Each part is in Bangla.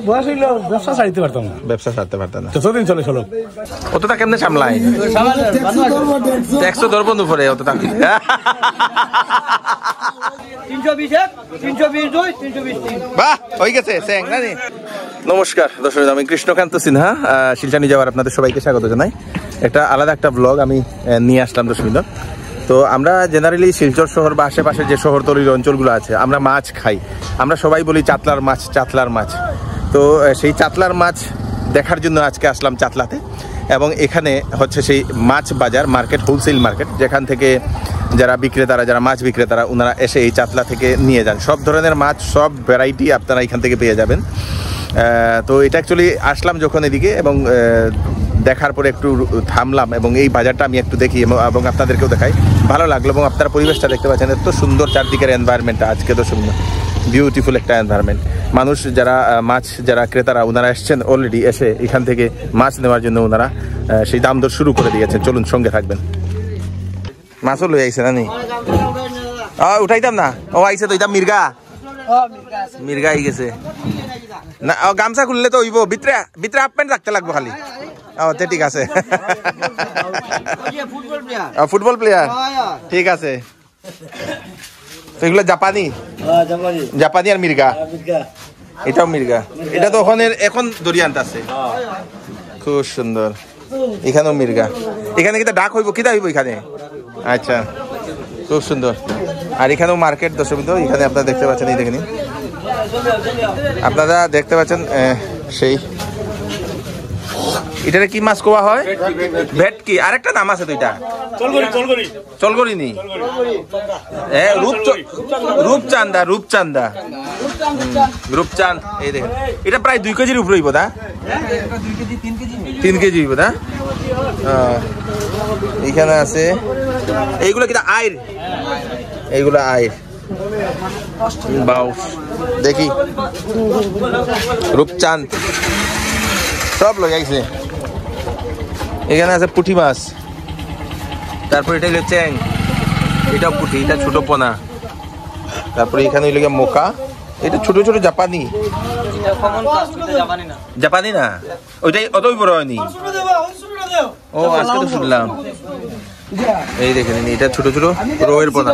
বয়স হইলো ব্যবসা ছাড়তে পারতাম না, ব্যবসা ছাড়তে পারতাম না, যতদিন চলে চলো। অতটা কেমনে সামলায়? ট্যাক্সও ধরবো দুপুরে অতটা। বাহ, হয়ে গেছে। নমস্কার দর্শক, আমি কৃষ্ণকান্ত সিনহা, শিলচর যাওয়ার আপনাদের সবাইকে স্বাগত জানাই। একটা আলাদা একটা ব্লগ আমি নিয়ে আসলাম দর্শক। তো আমরা জেনারেলি শিলচর শহর বা আশেপাশের যে শহরতলির অঞ্চলগুলো আছে, আমরা মাছ খাই, আমরা সবাই বলি চাতলার মাছ, চাতলার মাছ। তো সেই চাতলার মাছ দেখার জন্য আজকে আসলাম চাতলাতে, এবং এখানে হচ্ছে সেই মাছ বাজার মার্কেট, হোলসেল মার্কেট, যেখান থেকে যারা বিক্রেতারা, যারা মাছ বিক্রেতারা, ওনারা এসে এই চাতলা থেকে নিয়ে যান। সব ধরনের মাছ, সব ভ্যারাইটি আপনারা এখান থেকে পেয়ে যাবেন। তো এটা অ্যাকচুয়ালি আসলাম যখন এদিকে, এবং দেখার পরে একটু থামলাম এবং এই বাজারটা আমি একটু দেখি এবং আপনাদেরকেও দেখাই। ভালো লাগলো, এবং আপনারা পরিবেশটা দেখতে পাচ্ছেন, এত সুন্দর চারদিকের এনভায়রনমেন্টটা আজকে তো সুন্দর, বিউটিফুল একটা এনভায়রনমেন্ট। মানুষ যারা মাছ, যারা ক্রেতারা, ওনারা এসছেন অলরেডি, এসে এখান থেকে মাছ নেওয়ার জন্য ওনারা সেই দাম দর শুরু করে দিয়েছেন। চলুন সঙ্গে থাকবেন। মাছও লই আইছে নানি? উঠাইতাম না, ও আইছে তো, এটা মির্গা, মির্গা আই গেছে না। গামছা খুললে তো হইব, ভিতরে ভিতরে হাফ প্যান্ট রাখতে লাগবো খালি। তে ঠিক আছে, ফুটবল প্লেয়ার, ঠিক আছে। তো এগুলো জাপানি, জাপানি আর মির্গা, এটাও মির্গা। এটা তো ওখানে এখন দরিয়ান্ত আছে, খুব সুন্দর। এখানেও মির্গা, এখানে কিটা ডাক হইব, কিটা হইব এখানে? আচ্ছা, খুব সুন্দর। আর এখানেও মার্কেট দর্শক, এখানে আপনারা দেখতে পাচ্ছেন, এই দেখেন, আপনারা দেখতে পাচ্ছেন সেই, এটারে কি মাছ কোয়া হয়? ভেটকি। আরেকটা নাম আছে তো, এটা চলগরি নি, রূপচান্দা, রূপচান্দা, রূপচাঁদ। এই দেখেন, এটা প্রায় 2 কেজির উপরে হইব, দা 3 কেজি হইব, দা। এখানে আছে এইগুলো কিনা আইর, এইগুলো আইর, বাউস, দেখি রূপচাঁদ সব লই আইছে। এখানে আছে পুঁটি মাছ, তারপর এটা হইলো চ্যাং, এটাও পুঁটি, এটা ছোট পোনা। তারপরে এখানে হইলো মোকা, এটা ছোট ছোট জাপানি, জাপানি না, ওইটাই অতই বড় হয়নি। ও আজকে তো শুনলাম। এই দেখেন, এটা ছোট ছোট রোয়ের পোনা।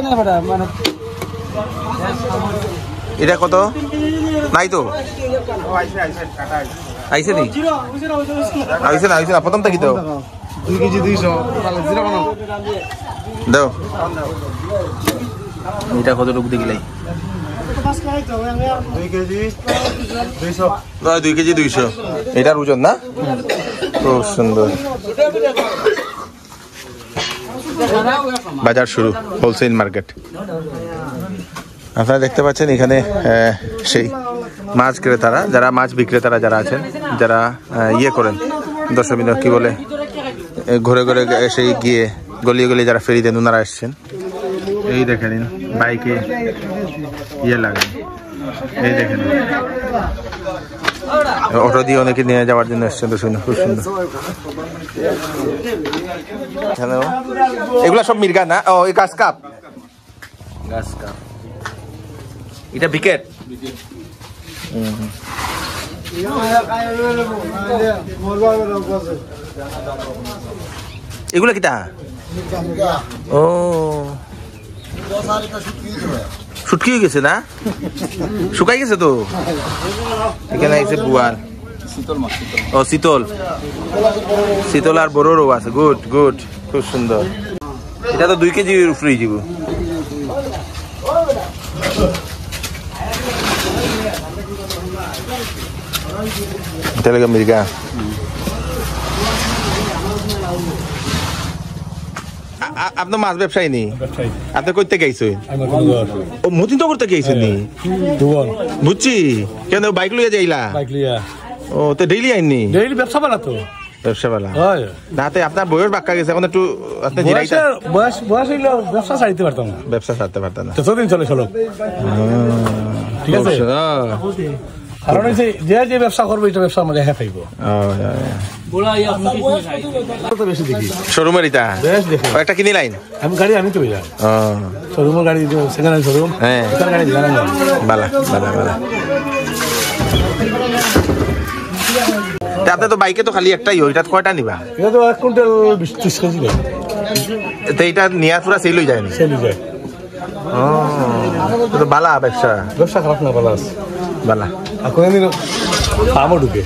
এটা কত? নাই তো, আইসে নি, আইসে না, আইসে না, প্রথম থেকে দাও। 2 কেজি 200 দাও। এটা কত টুকু দিলাই? 2 কেজি 200, 2 কেজি 200। এটার ওজন না? খুব সুন্দর। বাজার শুরু, হোলসেল মার্কেট। আপনারা দেখতে পাচ্ছেন এখানে সেই মাছ ক্রেতারা, যারা মাছ বিক্রেতারা যারা আছেন, যারা ইয়ে করেন দর্শক, কি বলে, ঘুরে ঘুরে সেই গিয়ে গলিয়ে গলিয়ে যারা ফেরি দেন, ওনারা এসছেন। এই দেখেন বাইকে ইয়ে লাগান, এই দেখেন অটো দিয়ে অনেকে নিয়ে যাওয়ার জন্য এসছেন দর্শক, খুব সুন্দর। এগুলা সব মির্গা না? ও এই গাছ কাপ, গাছ কাপ, এটা বিকেট। এগুলো কিটা? ও শুটকি হয়ে গেছে না, শুকাই গেছে তো। এখানে আছে বুয়ার, ও শীতল, শীতল আর বড়রও আছে। গুড গুড, খুব সুন্দর। এটা তো 2 কেজির উপরে যাব। এটা লাগে মির্গা। আপনার মাছ ব্যবসায়ী নি? আপনি কইতে গেছেন? মতিন তো করতে গেছেন নি? বুঝছি। কেন বাইক লইয়া যাইলা? ও তো ডেইলি আইনি? ডেইলি ব্যবসা বালা তো, ব্যবসা বালা। নাতে আপনার বয়স বাক্কা গেছে, এখন একটু আপনি জিরাইতে। বয়স হইলো ব্যবসা ছাড়তে পারতাম না, ব্যবসা ছাড়তে পারতাম না, যতদিন চলে চলো। ঠিক আছে, কারণ যে যে ব্যবসা করবে এটা ব্যবসার মধ্যে হ্যাঁ পাইব বেশি দেখি শোরুমের এটা বেশ দেখি একটা কিনি লাইন আমি গাড়ি আনি তো শোরুমের গাড়ি সেখানে শোরুম হ্যাঁ গাড়ি বালা বালা বালা আপনি তো বাইকে তো খালি একটাই ওইটা কয়টা নিবা এটা তো 1 কুইন্টাল 20 কেজি নেই তো এইটা নিয়ে পুরা সেল হয়ে যায় সেল হয়ে যায় তো বালা ব্যবসা খারাপ না বালা আছে বালা এখন আমি আমও ঢুকে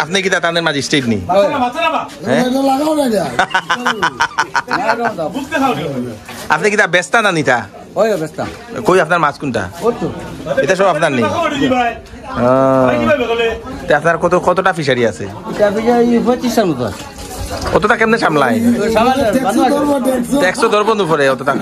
আপনি কি তাদের ম্যাজিস্ট্রেট নি আপনি কি তা বেস্তা না নিতা কই আপনার মাছ কোনটা এটা সব আপনার নেই আপনার কতটা ফিশারি আছে অতটা কেমনে সামলায় ট্যাক্সও ধরবো দুপুরে অতটা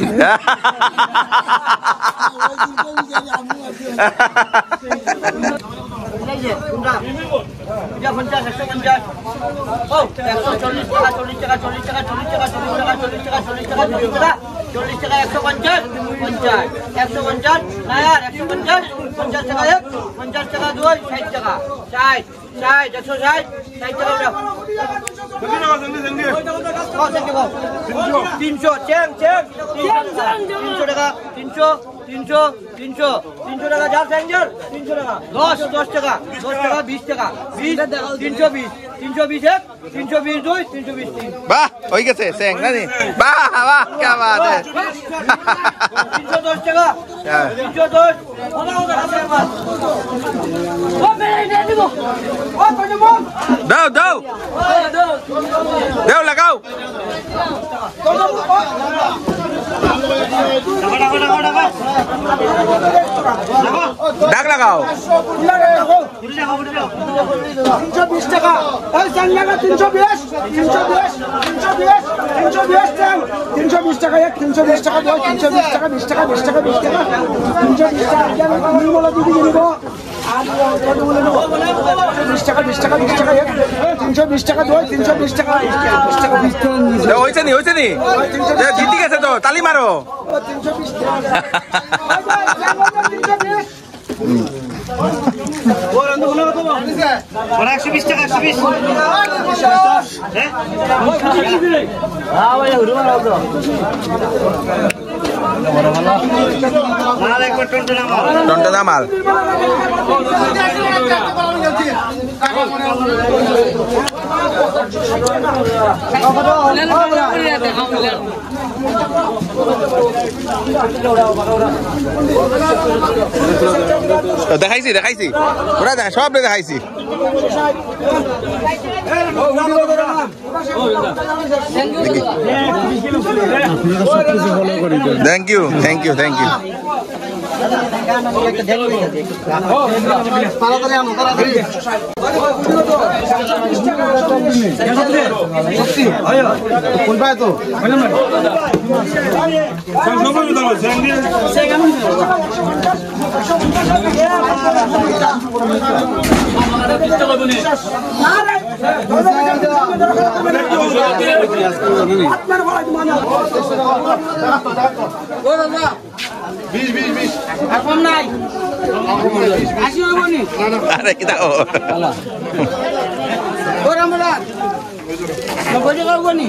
বাহ হয়ে গেছে স্যাং না নি বাহ বাহ কি বাত है 310 টাকা 310 দাও দাও দাও লাগাও ডাক লাগাও 320 টাকা এই জানলাটা 320 টাকা 320 টাকা 320 টাকা 20 টাকা 20 টাকা 20 টাকা 320 টাকা আমি বলে দিদি নিব আর কত বলে নেব 20 টাকা 20 টাকা 20 টাকা 320 টাকা 320 টাকা 20 টাকা 20 টাকা হইছে নি জিতি গেছে তো তালি মারো 320 টাকা ওরা 120 টাকা 120 হ্যাঁ ভাই উড়বা লাও তো মাল একবার টন্টনা মাল দেখাইছি ওরা সব দেখাইছি থ্যাংক ইউ আরে কি দাও ওরা আমরা বজে গাওনি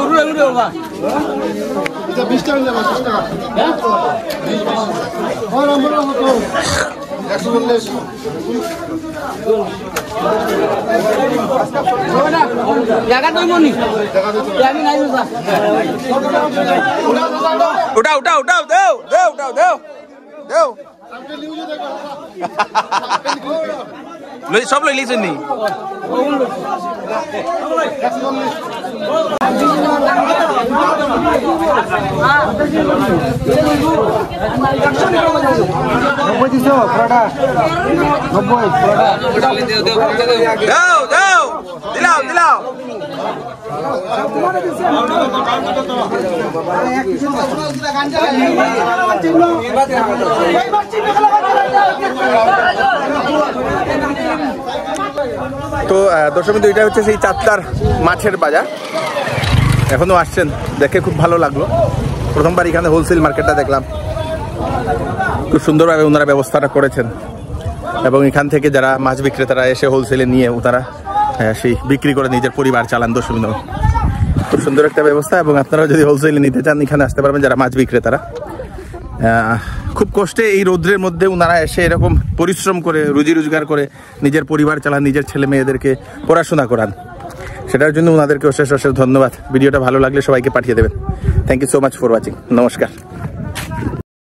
উড়ে বাবা এটা 20 টাকা না 20 টাকা হ্যাঁ ওরা আমরা হতো 140 জায়গা তো মনি আমি নাই বাবা উঠাও দেও সব লই লিছেন নি দিলাও তো দর্শক এটা হচ্ছে সেই চাঁদটার মাছের বাজার এখনো আসছেন দেখে খুব ভালো লাগলো প্রথমবার এখানে হোলসেল মার্কেটটা দেখলাম খুব সুন্দরভাবে ওনারা ব্যবস্থাটা করেছেন এবং এখান থেকে যারা মাছ বিক্রেতারা এসে হোলসেলে নিয়ে তারা সেই বিক্রি করে নিজের পরিবার চালান। দর্শক খুব সুন্দর একটা ব্যবস্থা এবং আপনারা যদি হোলসেলে নিতে চান এখানে আসতে পারবেন যারা মাছ বিক্রেতারা। খুব কষ্টে এই রৌদ্রের মধ্যে ওনারা এসে এরকম পরিশ্রম করে রুজি রোজগার করে নিজের পরিবার চালান, নিজের ছেলে মেয়েদেরকে পড়াশোনা করান, সেটার জন্য ওনাদেরকে অশেষ অশেষ ধন্যবাদ। ভিডিওটা ভালো লাগলে সবাইকে পাঠিয়ে দেবেন। Thank you so much for watching. নমস্কার।